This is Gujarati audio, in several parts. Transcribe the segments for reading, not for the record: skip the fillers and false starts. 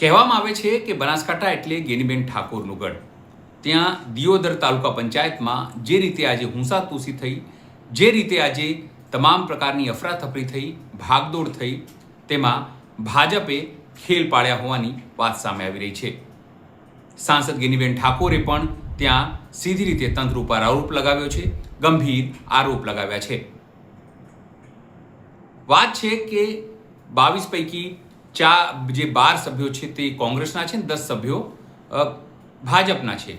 કહેવામાં આવે છે કે બનાસકાંઠા એટલે ગેનીબેન ઠાકોરનું ગઢ. ત્યાં દિયોદર તાલુકા પંચાયતમાં જે રીતે આજે હુંસાતુસી થઈ, જે રીતે આજે તમામ પ્રકારની અફરાતફરી થઈ, ભાગદોડ થઈ, તેમાં ભાજપે ખેલ પાડ્યા હોવાની વાત સામે આવી રહી છે. સાંસદ ગેનીબેન ઠાકોરે પણ ત્યાં સીધી રીતે તંત્ર ઉપર આરોપ લગાવ્યો છે, ગંભીર આરોપ લગાવ્યા છે. વાત છે કે 22 પૈકી જે 12 સભ્યો છે તે કોંગ્રેસના છે ને 10 સભ્યો ભાજપના છે.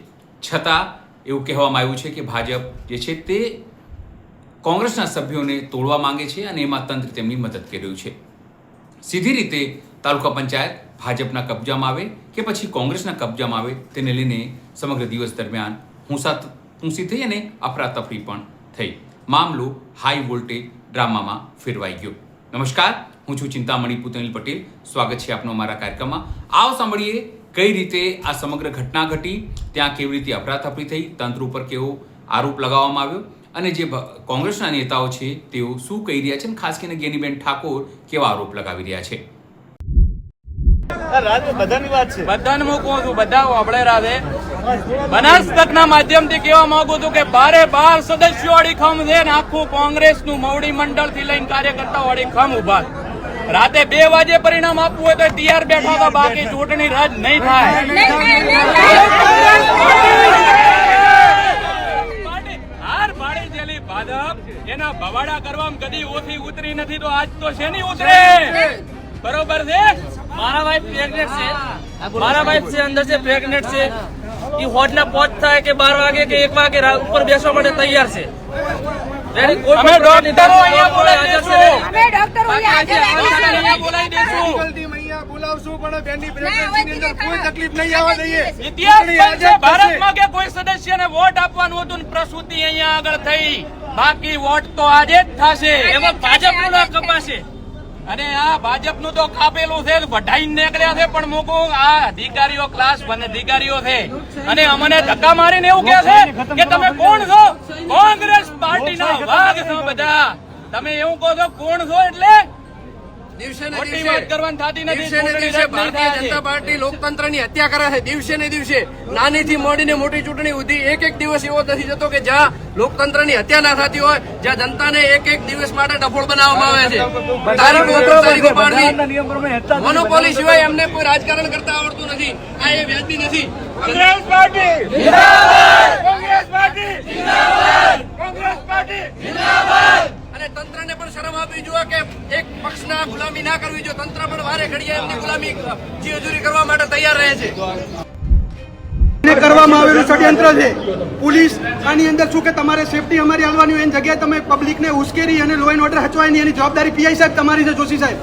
છતાં એવું કહેવામાં આવ્યું છે કે ભાજપ જે છે તે કોંગ્રેસના સભ્યોને તોડવા માંગે છે અને એમાં તંત્ર તેમની મદદ કરી રહ્યું છે. સીધી રીતે તાલુકા પંચાયત ભાજપના કબજામાં આવે કે પછી કોંગ્રેસના કબજામાં આવે તેને લઈને સમગ્ર દિવસ દરમિયાન હુંસાતુસી થઈ અને અફરાતફરી પણ થઈ. મામલો હાઈ વોલ્ટેજ ડ્રામામાં ફેરવાઈ ગયો. નમસ્કાર, હું છું ચિંતામણી પુતેલ પટેલ. સ્વાગત છે આપનો અમારા કાર્યક્રમમાં. આવો સાંભળીએ કઈ રીતે આ સમગ્ર ઘટના ઘટી, ત્યાં કેવી રીતે અફરાતફરી થઈ, તંત્ર ઉપર કેવો આરોપ લગાવવામાં આવ્યો અને જે કોંગ્રેસના નેતાઓ છે તેઓ શું કહી રહ્યા છે અને ખાસ કરીને ગેનીબેન ઠાકોર કેવા આરોપ લગાવી રહ્યા છે. બધાની વાત છે, બધાને હું કહું છું, બધા વાપડે રાધે બનાસ તકના માધ્યમથી કહેવા માંગુ છું કે 12 સદસ્યો વાળી ખમ છે ને આખું કોંગ્રેસનું મવડી મંડળ થી લઈને કાર્યકર્તા વાળી ખમ ઉભા. રાતે 2 વાગે પરિણામ આપવું હોય તો તૈયાર બેઠા હતા, બાકી ચૂંટણી રદ નહીં થાય. હાર પાડી ગયેલી ભાજપ એના ભવાડા કરવામાં કદી ઓછી ઉતરી નથી, તો આજ તો શેની ઉતરે? બરોબર છે. મારા વાઈફ પ્રેગ્નેન્ટ છે, મારા વાઈફ છે અંદર છે પ્રેગ્નેન્ટ છે. એ હોટના પોચ થાય કે 12 વાગે કે 1 વાગે ઉપર બેસવા માટે તૈયાર છે. અમે ડોક્ટરો અહીંયા બોલાવી દઈશું, અમે ડોક્ટરો અહીંયા બોલાવી દઈશું, બોલાવશું, પણ બેનની પ્રેગ્નન્સીની અંદર કોઈ તકલીફ નહીં આવવા દઈએ. ઇતિહાસ છે ભારતમાં કે કોઈ સદસ્યને વોટ આપવાનું હતું ને પ્રસૂતિ અહીંયા આગળ થઈ, બાકી વોટ તો આજે જ થશે. એમાં ભાજપનું ના કપાશે અને આ ભાજપનું તો કાપેલું છે, વઢાઈને નીકળ્યા છે. પણ મૂકો આ અધિકારીઓ ક્લાસ 1 અધિકારીઓ છે અને અમને ધક્કા મારીને એવું કહે છે કે તમે કોણ છો? કોંગ્રેસ પાર્ટીના વાઘ છો બધા. તમે એવું કહો છો કોણ છો? એટલે મોટી વાત કરવાની થતી નથી. દિવસે ને ચૂંટણી દિવસે રદ નહીં ભારતીય થાય જનતા પાર્ટી લોકતંત્રની હત્યા કરે છે. દિવસે ને દિવસે નાનીથી મોડીને મોટી ચૂંટણી સુધી એક દિવસ એવો નથી જતો કે જ્યાં લોકતંત્રની હત્યા ના થતી હોય, જ્યાં જનતાને એક દિવસ માટે ડફોળ બનાવવામાં આવે છે. તારીખો પાડવી, મોનોપોલી સિવાય એમને કોઈ રાજકારણ કરતા આવડતું નથી. આ એ વ્યાજબી નથી. કોંગ્રેસ પાર્ટી જિંદાબાદ! કોંગ્રેસ પાર્ટી જિંદાબાદ! કોંગ્રેસ પાર્ટી જિંદાબાદ! અને તંત્રને પણ શરમ આપવી જોઈએ કે એક પક્ષના ગુલામી ના કરવી જોઈએ. તંત્ર પણ વારે ઘડીએ એમની ગુલામી જીવજૂરી કરવા માટે તૈયાર રહે છે. કરવામાં આવેલું ષડયંત્ર છે. પોલીસ આની અંદર શું કે તમારે સેફટી અમારી હાલવાની હોય એની જગ્યાએ તમે પબ્લિકને ઉશ્કેરી અને લો એન્ડ ઓર્ડર હચવાય નહીં, એની જવાબદારી પીઆઈ સાહેબ તમારી છે, જોશી સાહેબ.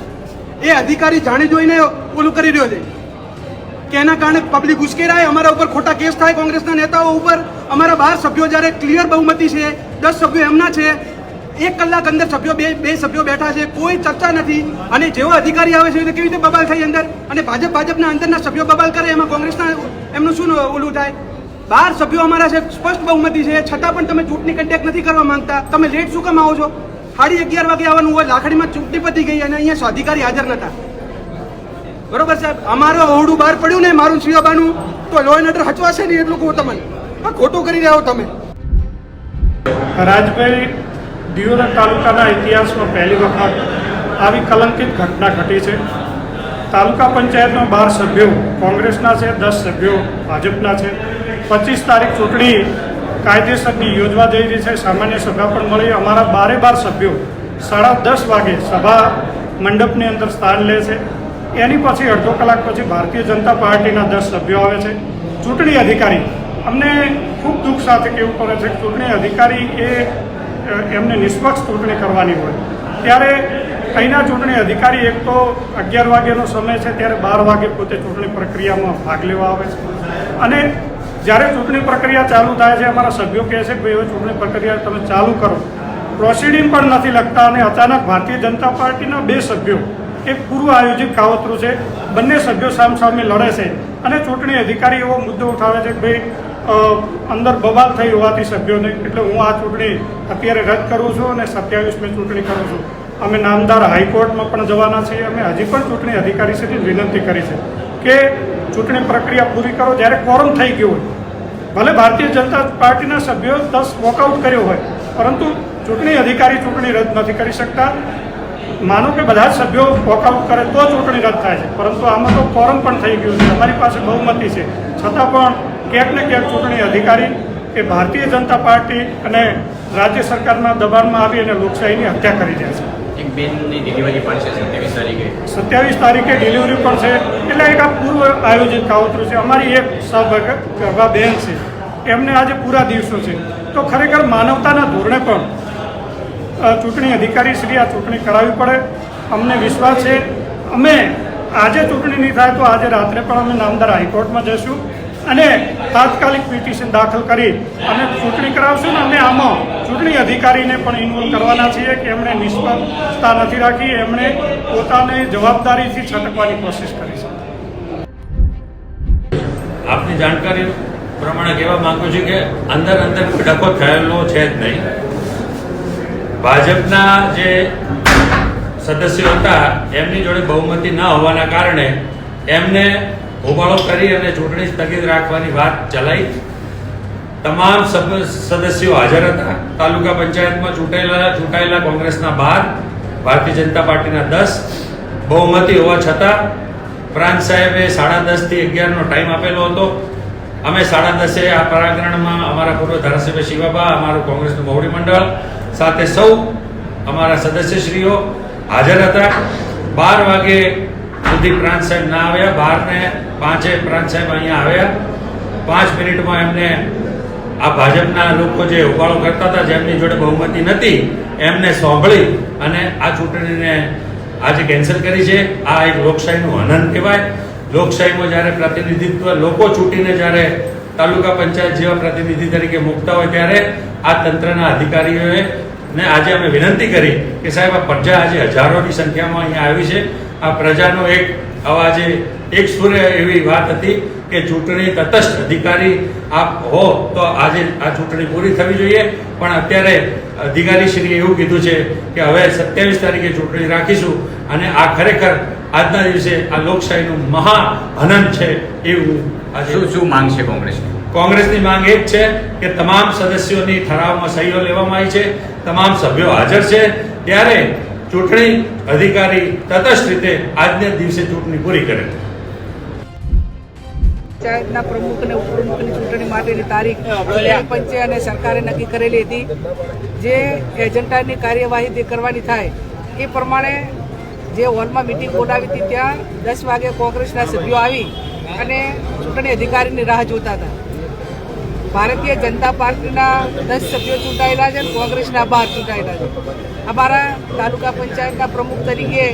એ અધિકારી જાણી જોઈને ઓલું કરી રહ્યો છે કે એના કારણે પબ્લિક ઉશ્કેરાય, અમારા ઉપર ખોટા કેસ થાય કોંગ્રેસના નેતાઓ ઉપર. અમારા 12 સભ્યો જ્યારે ક્લિયર બહુમતી છે, 10 સભ્યો એમના છે, 1 કલાક અંદર સભ્યો બે સભ્યો બેઠા છે, કોઈ ચર્ચા નથી. અને જેવો અધિકારી આવે છે કેવી રીતે બબાલ થઈ અંદર, અને ભાજપના અંદરના સભ્યો બબાલ કરે, એમાં કોંગ્રેસના એમનું શું ઓલું થાય. 12 સભ્યો અમારા છે, સ્પષ્ટ બહુમતી છે, છતાં પણ તમે ચૂંટણી કન્ટેક્ટ નથી કરવા માંગતા. તમે લેટ શું કામ આવો છો? 11:30 વાગે આવવાનું હોય, લાખડીમાં ચૂંટણી પતી ગઈ અને અહીંયા અધિકારી હાજર નતા. બરોબર સાહેબ, અમારું ઓરડું બહાર પડ્યું ને મારું સિવાબાનું, તો લો એન્ડ ઓર્ડર હચવાશે નહીં એટલું કહું તમને. ખોટું કરી રહ્યા હો તમે. રાજભાઈ, દિયોદર તાલુકાના ઇતિહાસમાં પહેલી વખત આવી કલંકિત ઘટના ઘટી છે. તાલુકા પંચાયતમાં 12 સભ્યો કોંગ્રેસના છે, 10 સભ્યો ભાજપના છે. 25 તારીખ ચૂંટણી કાયદેસરની યોજવા જઈ રહી છે. સામાન્ય સભા પણ મળી. અમારા 12 સભ્યો 10:30 વાગે સભા મંડપની અંદર સ્થાન લે છે. એની પછી અડધો કલાક પછી ભારતીય જનતા પાર્ટીના 10 સભ્યો આવે છે. ચૂંટણી અધિકારી, અમને ખૂબ દુઃખ સાથે કહેવું પડે છે કે ચૂંટણી અધિકારી એમને નિષ્પક્ષ ચૂંટણી કરવાની હોય ત્યારે અહીંના ચૂંટણી અધિકારી એક તો 11 વાગ્યાનો સમય છે ત્યારે 12 વાગે પોતે ચૂંટણી પ્રક્રિયામાં ભાગ લેવા આવે છે. અને જ્યારે ચૂંટણી પ્રક્રિયા ચાલુ થાય છે, અમારા સભ્યો કહે છે કે ભાઈ હવે ચૂંટણી પ્રક્રિયા તમે ચાલુ કરો, પ્રોસિડિંગ પણ નથી લખતા. અને અચાનક ભારતીય જનતા પાર્ટીના 2 સભ્યો, એક પૂર્વ આયોજિત કાવતરું છે, બંને સભ્યો સામસામે લડે છે. અને ચૂંટણી અધિકારી એવો મુદ્દો ઉઠાવે છે કે ભાઈ અંદર બબાલ થઈ હોવાથી સભ્યોને, એટલે હું આ ચૂંટણી અત્યારે રદ કરું છું અને 27મી ચૂંટણી કરું છું. અમે નામદાર હાઈકોર્ટમાં પણ જવાના છીએ. અમે હજી પણ ચૂંટણી અધિકારી સુધી વિનંતી કરી છે કે ચૂંટણી પ્રક્રિયા પૂરી કરો. જ્યારે કોરમ થઈ ગયો હોય, ભલે ભારતીય જનતા પાર્ટીના સભ્યો 10 વોકઆઉટ કર્યો હોય, પરંતુ ચૂંટણી અધિકારી ચૂંટણી રદ નથી કરી શકતા. માનો કે બધા જ સભ્યો વોકઆઉટ કરે તો ચૂંટણી રદ થાય છે, પરંતુ આમાં તો કોરમ પણ થઈ ગયું છે, અમારી પાસે બહુમતી છે, છતાં પણ ક્યાંક ને ક્યાંક ચૂંટણી અધિકારી એ ભારતીય જનતા પાર્ટી અને રાજ્ય સરકારના દબાણમાં આવી અને લોકશાહીની હત્યા કરી રહ્યા છે. એક બેનની ડિલિવરી પણ છે 27 તારીખે ડિલિવરી પણ છે. એટલે એક આ પૂર્વ આયોજિત કાવતરું છે. અમારી એક સહભાગી બેન છે, એમને આજે પૂરા દિવસો છે. તો ખરેખર માનવતાના ધોરણે પણ ચૂંટણી અધિકારી શ્રી આ ચૂંટણી કરાવવી પડે. અમને વિશ્વાસ છે, અમે આજે ચૂંટણી નહીં થાય તો આજે રાત્રે પણ અમે નામદાર હાઈકોર્ટમાં જઈશું અને તાત્કાલિક પિટિશન દાખલ કરી અને ચૂંટણી કરાવશું. ને અમે આમાં ચૂંટણી અધિકારીને પણ ઇન્વોલ્વ કરવાના છીએ કે એમણે નિષ્પક્ષતા નથી રાખી, એમણે પોતાની જવાબદારીથી છટકવાની કોશિશ કરી છે. આપની જાણકારી પ્રમાણે કહેવા માંગુ છું કે અંદર ડખો થયેલો છે જ નહીં. ભાજપના જે સદસ્યો હતા એમની જોડે બહુમતી ન હોવાના કારણે એમને હોબાળો કરી અને ચૂંટણી સ્થગિત રાખવાની વાત ચલાવી. તમામ સદસ્યો હાજર હતા. તાલુકા પંચાયતમાં ચૂંટાયેલા કોંગ્રેસના 12, ભારતીય જનતા પાર્ટીના 10. બહુમતી હોવા છતાં પ્રાંત સાહેબે 10:30 થી 11નો ટાઈમ આપેલો હતો. અમે 10:30 આ પરાગરણમાં અમારા પૂર્વ ધારાસભ્ય શિવાબા, અમારું કોંગ્રેસનું મોવડી મંડળ સાથે સૌ અમારા સદસ્યશ્રીઓ હાજર હતા. 12 વાગે સુધી પ્રાંત સાહેબ ના આવ્યા. 12:05 પ્રાંત સાહેબ અહીંયા આવ્યા. 5 મિનિટમાં એમને આ ભાજપના લોકો જે ઉબાળો કરતા હતા, જેમની જોડે બહુમતી નથી, એમને સાંભળી અને આ ચૂંટણીને આજે કેન્સલ કરી છે. આ એક લોકશાહીનું હનન કહેવાય. લોકશાહીમાં જ્યારે પ્રતિનિધિત્વ લોકો ચૂંટીને જ્યારે તાલુકા પંચાયત જેવા પ્રતિનિધિ તરીકે મૂકતા હોય ત્યારે આ તંત્રના અધિકારીઓએ ને આજે અમે વિનંતી કરી કે સાહેબ આ પ્રજા આજે હજારોની સંખ્યામાં અહીંયા આવી છે. આ પ્રજાનો એક અવાજે એક સુરે એવી વાત હતી કે ચૂંટણી તટસ્થ અધિકારી આપ હો તો આજે આ ચૂંટણી પૂરી થવી જોઈએ. પણ અત્યારે અધિકારીશ્રીએ એવું કીધું છે કે હવે 27 તારીખે ચૂંટણી રાખીશું અને આ ખરેખર આજના દિવસે આ લોકશાહીનું મહાહનન છે એવું શું માંગ છે કોંગ્રેસની? કોંગ્રેસની માંગ એ જ છે કે તમામ સદસ્યોની ઠરાવમાં સહીઓ લેવામાં આવી છે, તમામ સભ્યો હાજર છે, ત્યારે ચૂંટણી અધિકારી તટસ્થ રીતે આજના દિવસે ચૂંટણી પૂરી કરે. પંચાયતના પ્રમુખ અને ઉપપ્રમુખની ચૂંટણી માટેની તારીખ ચૂંટણી પંચે અને સરકારે નક્કી કરેલી હતી. જે એજન્ડાની કાર્યવાહી તે કરવાની થાય એ પ્રમાણે જે હોલમાં મિટિંગ બોલાવી હતી ત્યાં 10 વાગે કોંગ્રેસના સભ્યો આવી અને ચૂંટણી અધિકારીની રાહ જોતા હતા. ભારતીય જનતા પાર્ટીના 10 સભ્યો ચૂંટાયેલા છે અને કોંગ્રેસના 12 ચૂંટાયેલા છે. અમારા તાલુકા પંચાયતના પ્રમુખ તરીકે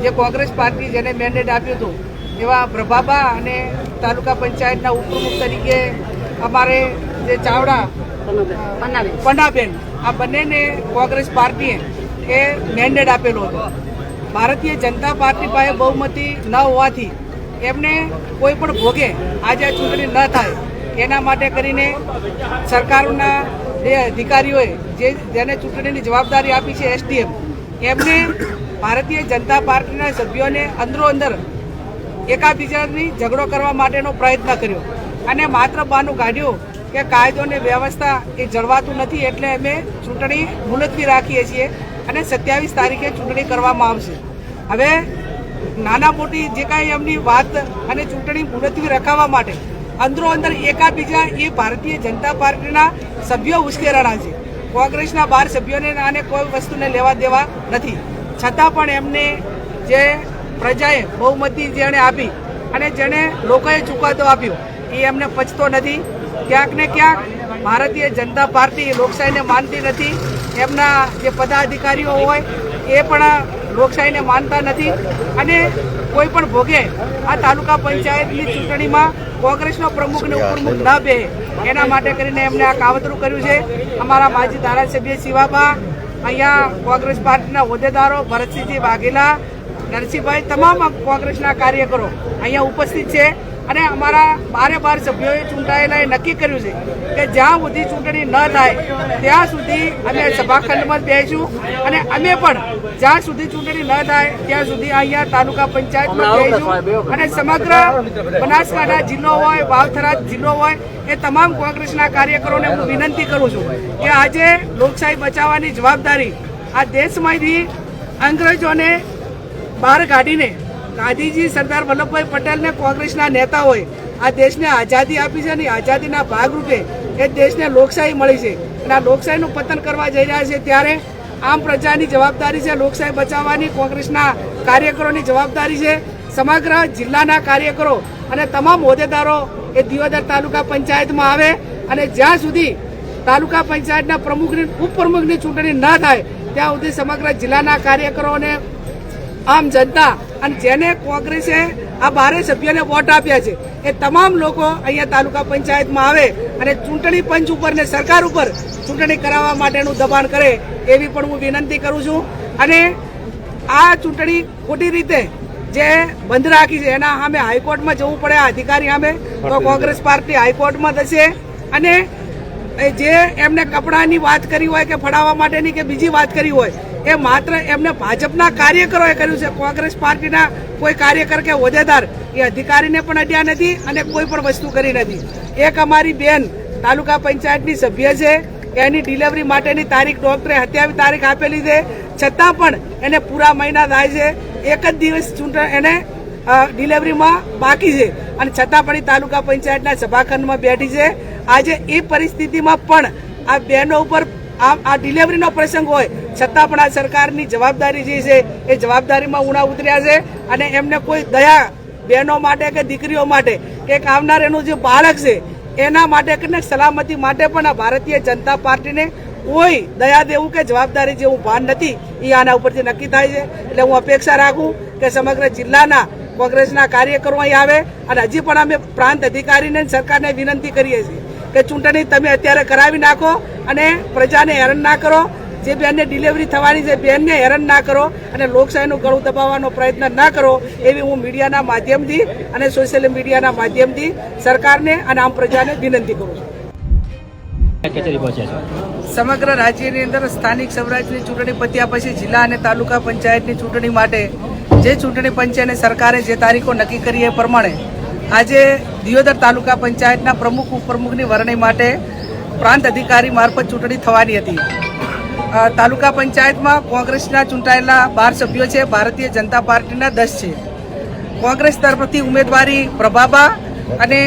જે કોંગ્રેસ પાર્ટી જેને મેન્ડેટ આપ્યું હતું એવા પ્રભાબા અને તાલુકા પંચાયતના ઉપપ્રમુખ તરીકે અમારે જે ચાવડા પન્નાબેન, આ બંનેને કોંગ્રેસ પાર્ટીએ એ મેન્ડેટ આપેલો હતો. ભારતીય જનતા પાર્ટી પાસે બહુમતી ન હોવાથી એમને કોઈ પણ ભોગે આજે આ ચૂંટણી ન થાય એના માટે કરીને સરકારના જે અધિકારીઓએ જેને ચૂંટણીની જવાબદારી આપી છે SDM, એમને ભારતીય જનતા પાર્ટીના સભ્યોને અંદરો-અંદર એકાબીજાની ઝઘડો કરવા માટેનો પ્રયત્ન કર્યો અને માત્ર બહાનું કાઢ્યું કે કાયદો અને વ્યવસ્થા એ જળવાતું નથી, એટલે અમે ચૂંટણી મુલતવી રાખીએ છીએ અને 27 તારીખે ચૂંટણી કરવામાં આવશે. હવે નાના મોટી જે કાંઈ એમની વાત અને ચૂંટણી મુલતવી રખાવવા માટે અંદરો-અંદર એકાબીજા એ ભારતીય જનતા પાર્ટીના સભ્યો ઉશ્કેરાણા છે. કોંગ્રેસના 12 સભ્યોને આને કોઈ વસ્તુને લેવા દેવા નથી. છતાં પણ એમને જે પ્રજાએ બહુમતી જેણે આપી અને જેણે લોકોએ ચુકાદો આપ્યો એ એમને પચતો નથી. ક્યાંક ને ક્યાંક ભારતીય જનતા પાર્ટી લોકશાહીને માનતી નથી. એમના જે પદાધિકારીઓ હોય એ પણ લોકશાહીને માનતા નથી અને કોઈ પણ ભોગે આ તાલુકા પંચાયતની ચૂંટણીમાં કોંગ્રેસનો પ્રમુખ અને ઉપપ્રમુખ ન બે એના માટે કરીને એમને આ કાવતરું કર્યું છે. અમારા માજી ધારાસભ્ય શિવાબા, અહીંયા કોંગ્રેસ પાર્ટીના હોદ્દેદારો ભરતસિંહજી વાઘેલા, નરસિંહભાઈ, તમામ કોંગ્રેસના કાર્યકરો અહીંયા ઉપસ્થિત છે અને અમારા 12 સભ્યોએ ચૂંટાયેલા નક્કી કર્યું છે કે જ્યાં સુધી ચૂંટણી ન થાય ત્યાં સુધી અમે સભાખંડમાં બેસીશું અને અમે પણ જ્યાં સુધી ચૂંટણી ન થાય ત્યાં સુધી અહીંયા તાલુકા પંચાયતમાં બેસીશું અને સમગ્ર બનાસકાંઠા જિલ્લો હોય, વાવથરા જિલ્લો હોય, એ તમામ કોંગ્રેસના કાર્યકરોને હું વિનંતી કરું છું કે આજે લોકશાહી બચાવવાની જવાબદારી આ દેશમાંથી અંગ્રેજોને બહાર કાઢીને ગાંધીજી, સરદાર વલ્લભભાઈ પટેલને કોંગ્રેસના નેતાઓએ આ દેશને આઝાદી આપી છે અને આઝાદીના ભાગરૂપે એ દેશને લોકશાહી મળી છે અને આ લોકશાહીનું પતન કરવા જઈ રહ્યા છે. ત્યારે આમ પ્રજાની જવાબદારી છે લોકશાહી બચાવવાની, કોંગ્રેસના કાર્યકરોની જવાબદારી છે. સમગ્ર જિલ્લાના કાર્યકરો અને તમામ હોદ્દેદારો એ દિયોદર તાલુકા પંચાયતમાં આવે અને જ્યાં સુધી તાલુકા પંચાયતના પ્રમુખની ઉપપ્રમુખની ચૂંટણી ન થાય ત્યાં સુધી સમગ્ર જિલ્લાના કાર્યકરોને આમ જનતા અને જેને કોંગ્રેસે આ 12 સભ્યોને વોટ આપ્યા છે એ તમામ લોકો અહીંયા તાલુકા પંચાયતમાં આવે અને ચૂંટણી પંચ ઉપર ને સરકાર ઉપર ચૂંટણી કરાવવા માટેનું દબાણ કરે એવી પણ હું વિનંતી કરું છું. અને આ ચૂંટણી ખોટી રીતે જે બંધ રાખી છે એના સામે હાઈકોર્ટમાં જવું પડે આ અધિકારી સામે, તો કોંગ્રેસ પાર્ટી હાઈકોર્ટમાં જશે અને જે એમને કપડાની વાત કરી હોય કે ફડાવવા માટેની કે બીજી વાત કરી હોય એ માત્ર એમને ભાજપના કાર્યકરોએ કર્યું છે. કોંગ્રેસ પાર્ટીના કોઈ કાર્યકર કે હોદ્દેદાર એ અધિકારીને પણ અડ્યા નથી અને કોઈ પણ વસ્તુ કરી નથી. એક અમારી બેન તાલુકા પંચાયતની સભ્ય છે, એની ડિલિવરી માટેની તારીખ ડોક્ટરે 27 તારીખ આપેલી છે, છતાં પણ એને પૂરા મહિના થાય છે, એક જ દિવસ એને ડિલિવરીમાં બાકી છે અને છતાં પણ એ તાલુકા પંચાયતના સભાખંડમાં બેઠી છે. આજે એ પરિસ્થિતિમાં પણ આ બહેનો ઉપર આ ડિલિવરીનો પ્રસંગ હોય છતાં પણ આ સરકારની જવાબદારી જે છે એ જવાબદારીમાં ઉણા ઉતર્યા છે અને એમને કોઈ દયા બહેનો માટે કે દીકરીઓ માટે કે એક આવનાર એનું જે બાળક છે એના માટે કે સલામતી માટે પણ આ ભારતીય જનતા પાર્ટીને કોઈ દયા દેવું કે જવાબદારી જેવું ભાન નથી. એ આના ઉપરથી નક્કી થાય છે. એટલે હું અપેક્ષા રાખું કે સમગ્ર જિલ્લાના કોંગ્રેસના કાર્યકરો અહીં આવે અને હજી પણ અમે પ્રાંત અધિકારીને સરકારને વિનંતી કરીએ છીએ કે ચૂંટણી તમે અત્યારે કરાવી નાખો અને પ્રજાને હેરાન ના કરો. જે બેનને ડિલિવરી થવાની છે બેનને હેરાન ના કરો અને લોકશાહીનું ગળું દબાવવાનો પ્રયત્ન ના કરો એવી હું મીડિયાના માધ્યમથી અને સોશિયલ મીડિયાના માધ્યમથી સરકારને અને આમ પ્રજાને વિનંતી કરું છું. કચેરી પહોંચ્યા છો? સમગ્ર રાજ્યની અંદર સ્થાનિક સ્વરાજ્યની ચૂંટણી પત્યા પછી જિલ્લા અને તાલુકા પંચાયતની ચૂંટણી માટે જે ચૂંટણી પંચ અને સરકારે જે તારીખો નક્કી કરી એ પ્રમાણે આજે દિયોદર તાલુકા પંચાયતના પ્રમુખ ઉપપ્રમુખની વરણી માટે પ્રાંત અધિકારી મારફત ચૂંટણી થવાની હતી. તાલુકા પંચાયતમાં કોંગ્રેસના ચૂંટાયેલા 12 સભ્યો છે, ભારતીય જનતા પાર્ટીના 10 છે. કોંગ્રેસ તરફથી ઉમેદવારી પ્રભાબા અને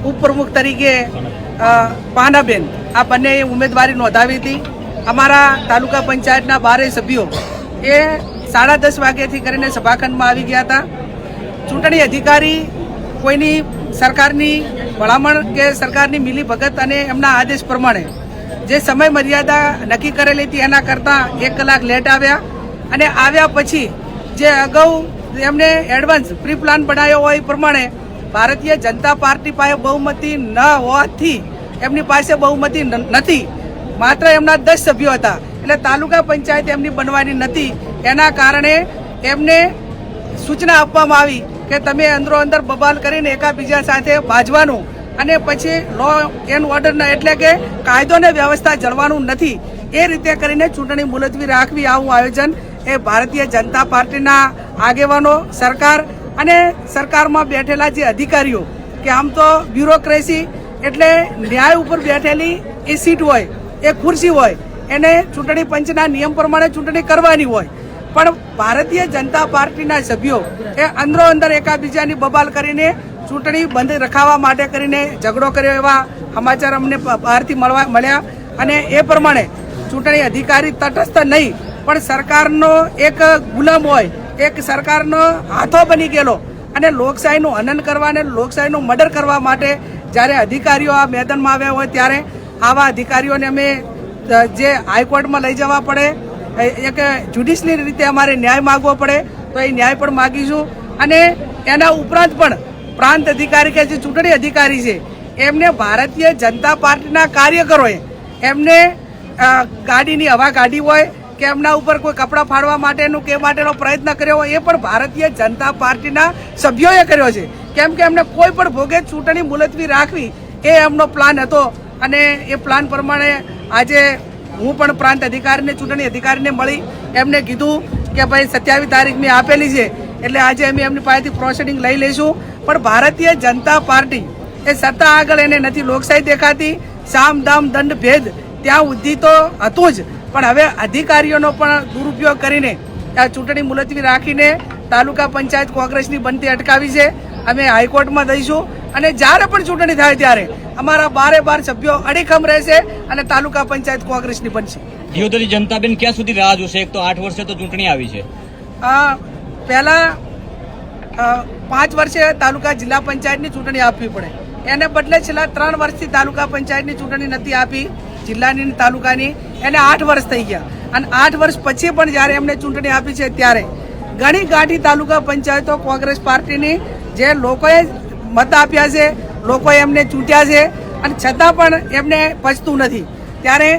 ઉપપ્રમુખ તરીકે પાનાબેન આ બંને ઉમેદવારી નોંધાવી હતી. અમારા તાલુકા પંચાયતના 12 સભ્યો એ 10:30 વાગ્યાથી કરીને સભાખંડમાં આવી ગયા હતા. ચૂંટણી અધિકારી કોઈની સરકારની ભલામણ કે સરકારની મિલીભગત અને એમના આદેશ પ્રમાણે જે સમય મર્યાદા નક્કી કરેલી હતી એના કરતાં 1 કલાક લેટ આવ્યા અને આવ્યા પછી જે અગાઉ એમને એડવાન્સ પ્રી પ્લાન બનાવ્યો હોય એ પ્રમાણે ભારતીય જનતા પાર્ટી પાસે બહુમતી ન હોવાથી એમની પાસે બહુમતી નથી, માત્ર એમના 10 સભ્યો હતા એટલે તાલુકા પંચાયત એમની બનવાની નથી. એના કારણે એમને સૂચના આપવામાં આવી કે તમે અંદરો અંદર બબાલ કરીને એકાબીજા સાથે બાજવાનું અને પછી લો એન્ડ ઓર્ડર એટલે કે કાયદો ને વ્યવસ્થા જળવાનું નથી. એ રીતે કરીને ચૂંટણી મુલતવી રાખવી આવું આયોજન એ ભારતીય જનતા પાર્ટીના આગેવાનો, સરકાર અને સરકારમાં બેઠેલા જે અધિકારીઓ કે આમ તો બ્યુરોક્રેસી એટલે ન્યાય ઉપર બેઠેલી એ સીટ હોય, એ ખુરશી હોય, એને ચૂંટણી પંચના નિયમ પ્રમાણે ચૂંટણી કરવાની હોય, પણ ભારતીય જનતા પાર્ટીના સભ્યો એ અંદરો અંદર એકાબીજાની બબાલ કરીને ચૂંટણી બંધ રખાવવા માટે કરીને ઝઘડો કર્યો એવા સમાચાર અમને બહારથી મળ્યા અને એ પ્રમાણે ચૂંટણી અધિકારી તટસ્થ નહીં પણ સરકારનો એક ગુલામ હોય, એક સરકારનો હાથો બની ગયેલો અને લોકશાહીનું હનન કરવા અને લોકશાહીનું મર્ડર કરવા માટે જ્યારે અધિકારીઓ આ મેદાનમાં આવ્યા હોય ત્યારે આવા અધિકારીઓને અમે જે હાઈકોર્ટમાં લઈ જવા પડે, એક જ્યુડિશિયલ રીતે અમારે ન્યાય માગવો પડે તો એ ન્યાય પણ માગીશું. અને એના ઉપરાંત પણ પ્રાંત અધિકારી કે જે ચૂંટણી અધિકારી છે એમને ભારતીય જનતા પાર્ટીના કાર્યકરોએ એમને ગાડીની હવા કાઢી હોય કે એમના ઉપર કોઈ કપડાં ફાડવા માટેનું કે માટેનો પ્રયત્ન કર્યો હોય એ પણ ભારતીય જનતા પાર્ટીના સભ્યોએ કર્યો છે. કેમ કે એમને કોઈ પણ ભોગે ચૂંટણી મુલતવી રાખવી એ એમનો પ્લાન હતો અને એ પ્લાન પ્રમાણે આજે હું પણ પ્રાંત અધિકારીને ચૂંટણી અધિકારીને મળી એમને કીધું કે ભાઈ 27 તારીખ મેં આપેલી છે એટલે આજે અમે એમની પાસેથી પ્રોસિડિંગ લઈ લઈશું. પણ ભારતીય જનતા પાર્ટી એ સત્તા આગળ એને નથી લોકશાહી દેખાતી, સામ દામ દંડ ભેદ ત્યાં સુધી તો હતું જ, પણ હવે અધિકારીઓનો પણ દુરુપયોગ કરીને આ ચૂંટણી મુલતવી રાખીને તાલુકા પંચાયત કોંગ્રેસની બનતી અટકાવી છે. અમે હાઈકોર્ટમાં દઈશું અને જ્યારે પણ ચૂંટણી થાય ત્યારે અમારા 12 સભ્યો અડીખમ રહેશે અને તાલુકા પંચાયત કોંગ્રેસની બનશે. દિયોદરની જનતાબેન ક્યાં સુધી રાહ જોશે? એક તો 8 વર્ષે તો ચૂંટણી આવી છે. પહેલા 5 વર્ષે તાલુકા જિલ્લા પંચાયતની ચૂંટણી આપવી પડે, એને બદલે છેલ્લા 3 વર્ષથી તાલુકા પંચાયતની ચૂંટણી નથી આપી, જિલ્લાની તાલુકાની, એને 8 વર્ષ થઈ ગયા. અને 8 વર્ષ પછી પણ જ્યારે એમને ચૂંટણી આપી છે ત્યારે ઘણી ગાંઠી તાલુકા પંચાયતો કોંગ્રેસ પાર્ટીની જે લોકોએ મત આપ્યા છે, લોકોએ એમને ચૂંટ્યા છે અને છતાં પણ એમને પચતું નથી. ત્યારે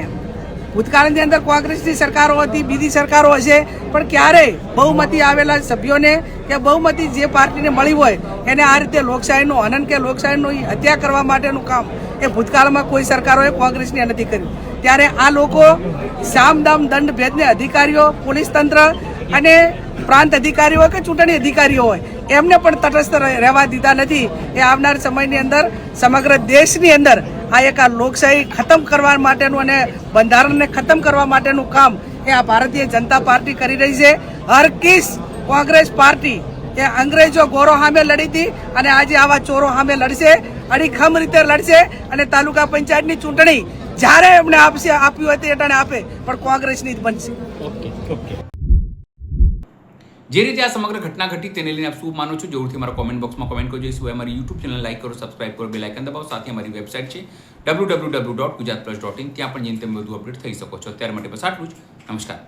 ભૂતકાળની અંદર કોંગ્રેસની સરકારો હતી, બીજી સરકારો હશે, પણ ક્યારેય બહુમતી આવેલા સભ્યોને કે બહુમતી જે પાર્ટીને મળી હોય એને આ રીતે લોકશાહીનું હનન કે લોકશાહીનું હત્યા કરવા માટેનું કામ એ ભૂતકાળમાં કોઈ સરકારોએ કોંગ્રેસને નથી કર્યું. ત્યારે આ લોકો સામ દામ દંડ ભેદને અધિકારીઓ, પોલીસ તંત્ર અને પ્રાંત અધિકારીઓ કે ચૂંટણી અધિકારીઓ હોય એમને પણ તટસ્થ રહેવા દીધા નથી. એ આવનાર સમયની અંદર સમગ્ર દેશની અંદર આ એક આ લોકશાહી ખતમ કરવા માટેનું અને બંધારણને ખતમ કરવા માટેનું કામ એ આ ભારતીય જનતા પાર્ટી કરી રહી છે. હર કિસ કોંગ્રેસ પાર્ટી એ અંગ્રેજો ગોરો સામે લડી હતી અને આજે આવા ચોરો સામે લડશે, અડીખમ રીતે લડશે અને તાલુકા પંચાયતની ચૂંટણી જ્યારે એમને આપ્યું હતી એટલે આપે પણ કોંગ્રેસની જ બનશે. જે રીતે આ સમગ્ર ઘટના ઘટી તેને લઈને આપ શું માનો છો જરૂરથી અમારા કોમેન્ટ બોક્સમાં કોમેન્ટ કરજો. સિવાય અમારી યુટ્યુબ ચેનલ લાઈક કરો, સબસ્ક્રાઇબ કરો, બેલ આઇકન દબાવો. સાથે અમારી વેબસાઇટ છે www.gujaratplus.in, ત્યાં પણ જઈને તમે વધુ અપડેટ થઈ શકો છો. અત્યારે માટે બસ આટલું જ. નમસ્કાર.